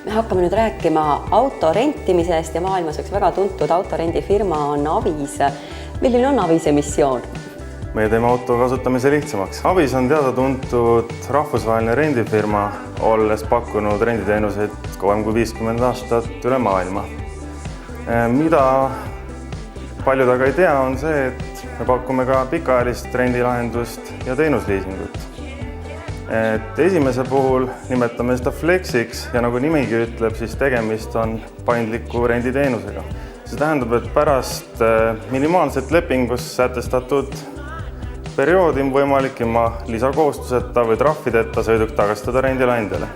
Me hakkame nüüd rääkima auto rentimisest ja maailmas üks väga tuntud autorendifirma on Avis. Milline on Avise missioon? Me teeme auto kasutamise lihtsamaks. Avis on teada-tuntud rahvusvaheline rendifirma, olles pakkunud renditeenuseid kauem kui 50 aastat üle maailma. Mida paljud aga ei tea, on see, et me pakume ka pikaajalist rendilahendust ja teenusliisingut. Esimese puhul nimetame seda Flexiks ja nagu nimigi ütleb, siis tegemist on paindliku renditeenusega. See tähendab, et pärast minimaalset lepingus sätestatud perioodi on võimalik ilma lisakohustuseta või trahvideta sõiduk tagastada rendileandjale.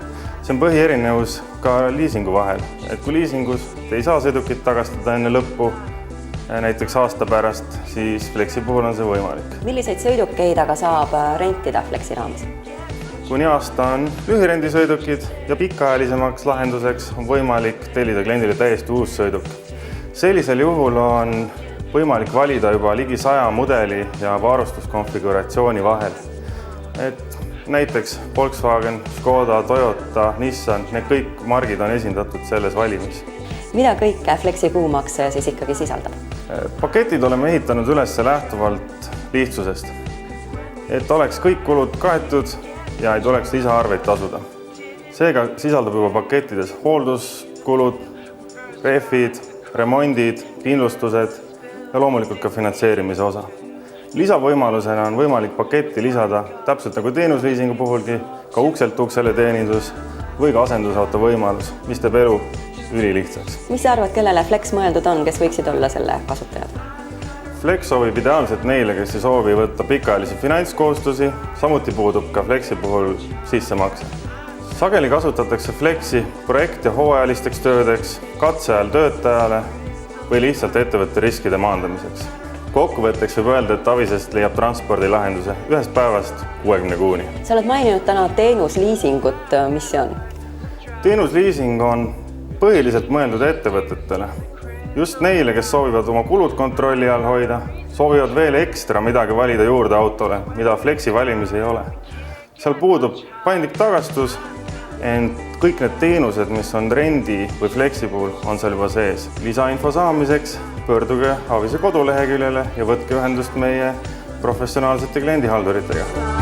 See on põhierinevus ka liisingu vahel, et kui liisingus te ei saa sõidukit tagastada enne lõppu, näiteks aasta pärast, siis Flexi puhul on see võimalik. Milliseid sõidukeid aga saab rentida Flexi raames? Kuni aasta on lühirendisõidukid ja pikaajalisemaks lahenduseks on võimalik tellida kliendile täiesti uus sõiduk. Sellisel juhul on võimalik valida juba ligi 100 mudeli ja varustuskonfiguratsiooni vahel. Näiteks Volkswagen, Škoda, Toyota, Nissan, need kõik margid on esindatud selles valimis. Mida kõike Flexi kuumaks siis ikkagi sisaldab? Paketid oleme ehitanud üles lähtuvalt lihtsusest, et oleks kõik kulud kaetud ja ei tuleks lisaarveid tasuda. Seega sisaldab juba pakettides hoolduskulud, rehvid, remondid, kindlustused ja loomulikult ka finantseerimise osa. Lisavõimalusena on võimalik paketti lisada täpselt nagu teenusliisingu puhulgi ka ukselt uksele teenindus või ka asendusauto võimalus, mis teeb elu ülilihtsaks. Mis sa arvad, kellele Flex mõeldud on, kes võiksid olla selle kasutajad? Flex sobib ideaalselt neile, kes ei soovi võtta pikaajalisi finantskohustusi, samuti puudub ka Flexi puhul sissemakse. Sageli kasutatakse Flexi projekt- ja hooajalisteks töödeks, katse ajal töötajale või lihtsalt ettevõtte riskide maandamiseks. Kokkuvõtteks võib öelda, et Avisest leiab transpordilahenduse ühest päevast 60 kuuni. Sa oled maininud täna teenusliisingut, mis see on? Teenusliising on põhiliselt mõeldud ettevõtetele. Just neile, kes soovivad oma kulud kontrolli all hoida, soovivad veel ekstra midagi valida juurde autole, mida Flexi valimis ei ole. Seal puudub paindlik tagastus, ent kõik need teenused, mis on rendi või Flexi puhul, on seal juba sees. Lisainfo saamiseks pöörduge Avise koduleheküljele ja võtke ühendust meie professionaalsete kliendihalduritega.